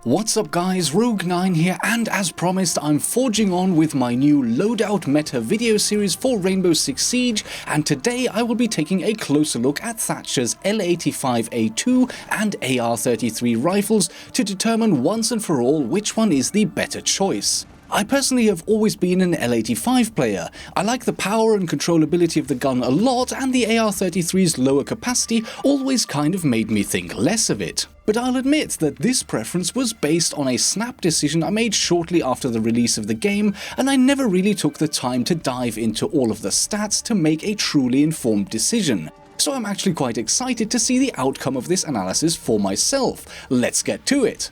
What's up guys, Rogue9 here, and as promised I'm forging on with my new Loadout meta video series for Rainbow Six Siege, and today I will be taking a closer look at Thatcher's L85A2 and AR33 rifles to determine once and for all which one is the better choice. I personally have always been an L85 player. I like the power and controllability of the gun a lot, and the AR33's lower capacity always kind of made me think less of it. But I'll admit that this preference was based on a snap decision I made shortly after the release of the game, and I never really took the time to dive into all of the stats to make a truly informed decision. So I'm actually quite excited to see the outcome of this analysis for myself. Let's get to it.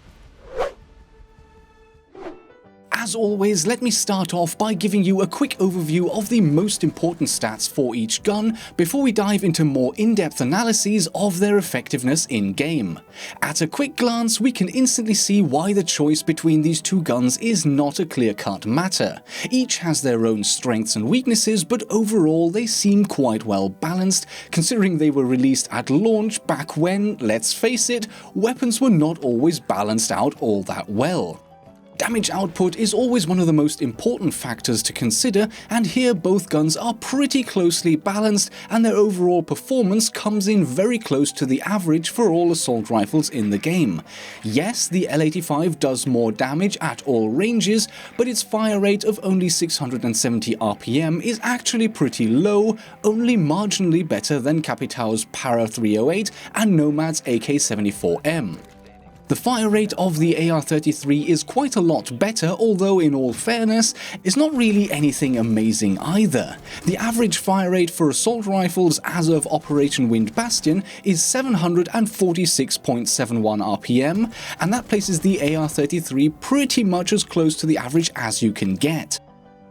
As always, let me start off by giving you a quick overview of the most important stats for each gun before we dive into more in-depth analyses of their effectiveness in-game. At a quick glance, we can instantly see why the choice between these two guns is not a clear-cut matter. Each has their own strengths and weaknesses, but overall they seem quite well balanced, considering they were released at launch back when, let's face it, weapons were not always balanced out all that well. Damage output is always one of the most important factors to consider, and here both guns are pretty closely balanced and their overall performance comes in very close to the average for all assault rifles in the game. Yes, the L85 does more damage at all ranges, but its fire rate of only 670 RPM is actually pretty low, only marginally better than Capitão's Para 308 and Nomad's AK-74M. The fire rate of the AR33 is quite a lot better, although in all fairness, it's not really anything amazing either. The average fire rate for assault rifles as of Operation Wind Bastion is 746.71 RPM, and that places the AR33 pretty much as close to the average as you can get.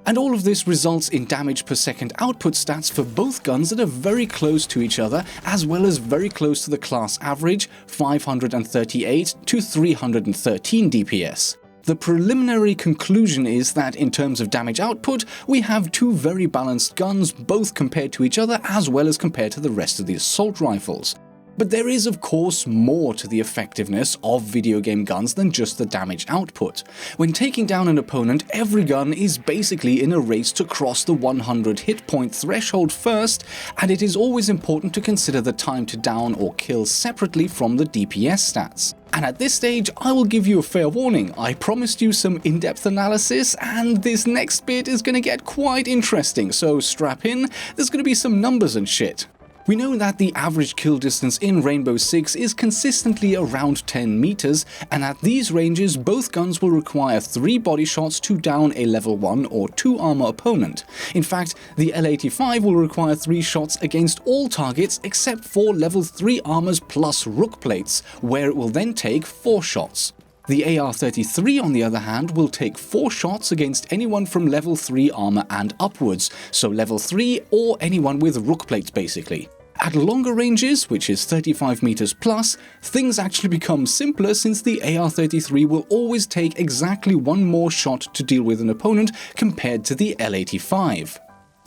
And all of this results in damage per second output stats for both guns that are very close to each other, as well as very close to the class average, 538 to 313 DPS. The preliminary conclusion is that in terms of damage output, we have two very balanced guns, both compared to each other as well as compared to the rest of the assault rifles. But there is of course more to the effectiveness of video game guns than just the damage output. When taking down an opponent, every gun is basically in a race to cross the 100 hit point threshold first, and it is always important to consider the time to down or kill separately from the DPS stats. And at this stage, I will give you a fair warning. I promised you some in-depth analysis, and this next bit is going to get quite interesting, so strap in, there's going to be some numbers and shit. We know that the average kill distance in Rainbow Six is consistently around 10 meters, and at these ranges both guns will require 3 body shots to down a level 1 or 2 armor opponent. In fact, the L85 will require 3 shots against all targets except for level 3 armors plus rook plates, where it will then take 4 shots. The AR33 on the other hand will take 4 shots against anyone from level 3 armor and upwards, so level 3 or anyone with rook plates basically. At longer ranges, which is 35 meters plus, things actually become simpler since the AR33 will always take exactly 1 more shot to deal with an opponent compared to the L85.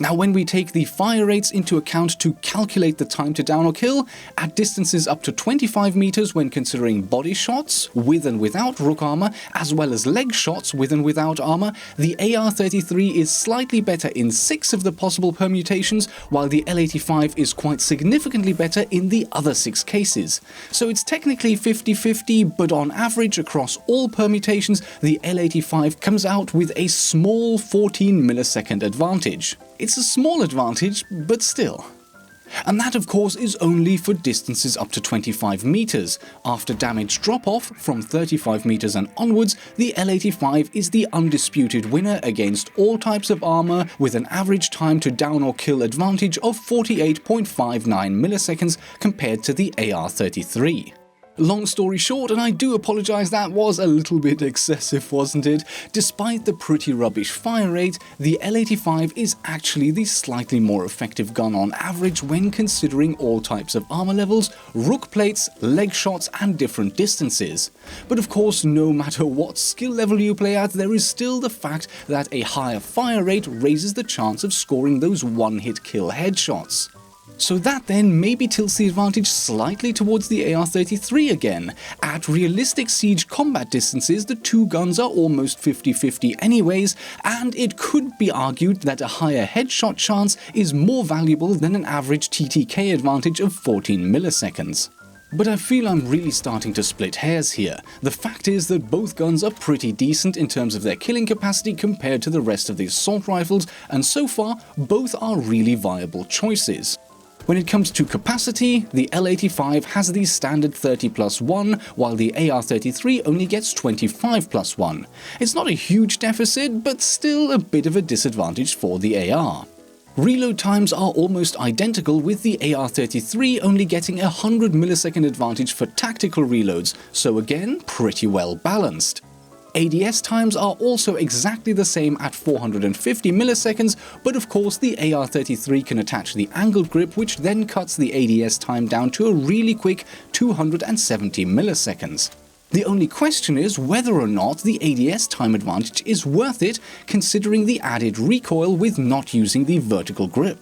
Now, when we take the fire rates into account to calculate the time to down or kill, at distances up to 25 meters when considering body shots, with and without rook armor, as well as leg shots with and without armor, the AR33 is slightly better in 6 of the possible permutations, while the L85 is quite significantly better in the other 6 cases. So it's technically 50-50, but on average across all permutations, the L85 comes out with a small 14 millisecond advantage. It's a small advantage, but still. And that of course is only for distances up to 25 meters. After damage drop-off from 35 meters and onwards, the L85 is the undisputed winner against all types of armor, with an average time to down or kill advantage of 48.59 milliseconds compared to the AR33. Long story short, and I do apologize, that was a little bit excessive, wasn't it? Despite the pretty rubbish fire rate, the L85 is actually the slightly more effective gun on average when considering all types of armor levels, rook plates, leg shots and different distances. But of course, no matter what skill level you play at, there is still the fact that a higher fire rate raises the chance of scoring those one-hit kill headshots. So that then maybe tilts the advantage slightly towards the AR33 again. At realistic siege combat distances, the two guns are almost 50-50 anyways, and it could be argued that a higher headshot chance is more valuable than an average TTK advantage of 14 milliseconds. But I feel I'm really starting to split hairs here. The fact is that both guns are pretty decent in terms of their killing capacity compared to the rest of the assault rifles, and so far, both are really viable choices. When it comes to capacity, the L85 has the standard 30+1, while the AR33 only gets 25+1. It's not a huge deficit, but still a bit of a disadvantage for the AR. Reload times are almost identical, with the AR33 only getting a 100 millisecond advantage for tactical reloads, so again, pretty well balanced. ADS times are also exactly the same at 450 milliseconds, but of course the AR33 can attach the angled grip, which then cuts the ADS time down to a really quick 270 milliseconds. The only question is whether or not the ADS time advantage is worth it, considering the added recoil with not using the vertical grip.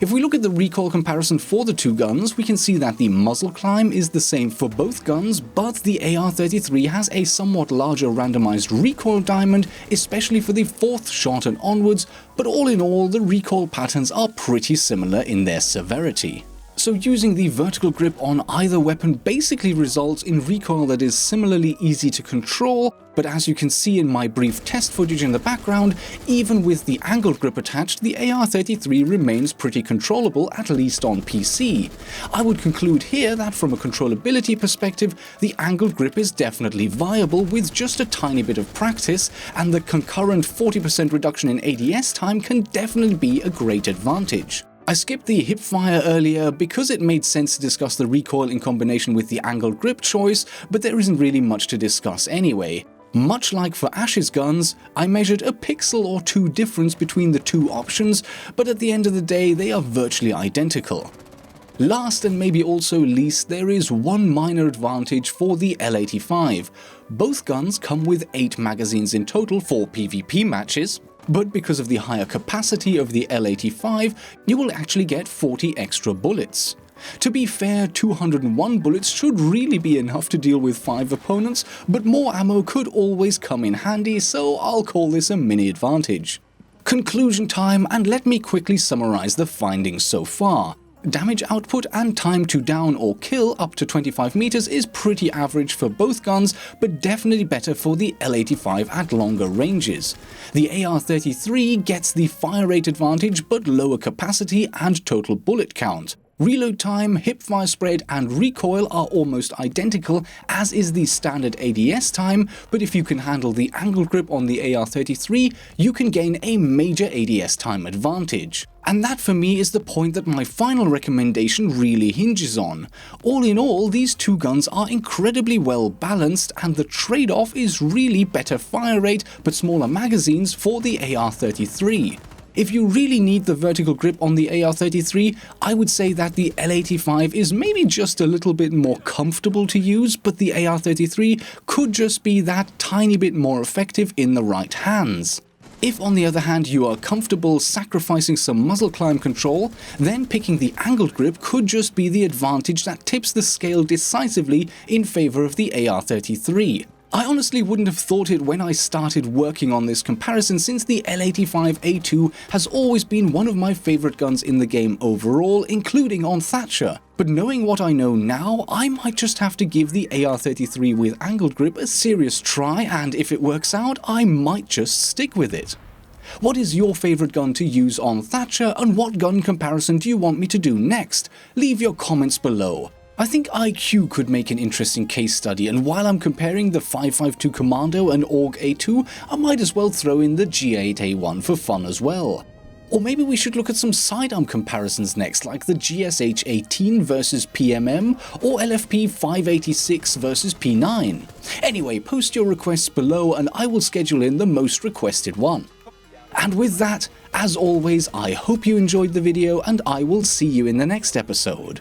If we look at the recoil comparison for the two guns, we can see that the muzzle climb is the same for both guns, but the AR33 has a somewhat larger randomized recoil diamond, especially for the fourth shot and onwards, but all in all, the recoil patterns are pretty similar in their severity. So using the vertical grip on either weapon basically results in recoil that is similarly easy to control, but as you can see in my brief test footage in the background, even with the angled grip attached, the AR33 remains pretty controllable, at least on PC. I would conclude here that from a controllability perspective, the angled grip is definitely viable with just a tiny bit of practice, and the concurrent 40% reduction in ADS time can definitely be a great advantage. I skipped the hipfire earlier because it made sense to discuss the recoil in combination with the angled grip choice, but there isn't really much to discuss anyway. Much like for Ash's guns, I measured a pixel or two difference between the two options, but at the end of the day they are virtually identical. Last and maybe also least, there is one minor advantage for the L85. Both guns come with 8 magazines in total for PvP matches, but because of the higher capacity of the L85, you will actually get 40 extra bullets. To be fair, 201 bullets should really be enough to deal with 5 opponents, but more ammo could always come in handy, so I'll call this a mini advantage. Conclusion time, and let me quickly summarize the findings so far. Damage output and time to down or kill up to 25 meters is pretty average for both guns, but definitely better for the L85 at longer ranges. The AR33 gets the fire rate advantage but lower capacity and total bullet count. Reload time, hipfire spread, and recoil are almost identical, as is the standard ADS time, but if you can handle the angled grip on the AR33, you can gain a major ADS time advantage. And that for me is the point that my final recommendation really hinges on. All in all, these two guns are incredibly well balanced, and the trade-off is really better fire rate but smaller magazines for the AR33. If you really need the vertical grip on the AR33, I would say that the L85 is maybe just a little bit more comfortable to use, but the AR33 could just be that tiny bit more effective in the right hands. If on the other hand you are comfortable sacrificing some muzzle climb control, then picking the angled grip could just be the advantage that tips the scale decisively in favor of the AR33. I honestly wouldn't have thought it when I started working on this comparison, since the L85A2 has always been one of my favorite guns in the game overall, including on Thatcher. But knowing what I know now, I might just have to give the AR33 with angled grip a serious try, and if it works out, I might just stick with it. What is your favorite gun to use on Thatcher, and what gun comparison do you want me to do next? Leave your comments below. I think IQ could make an interesting case study, and while I'm comparing the 5.52 Commando and AUG A2, I might as well throw in the G8A1 for fun as well. Or maybe we should look at some sidearm comparisons next, like the GSH-18 versus PMM, or LFP-586 versus P9. Anyway, post your requests below and I will schedule in the most requested one. And with that, as always, I hope you enjoyed the video, and I will see you in the next episode.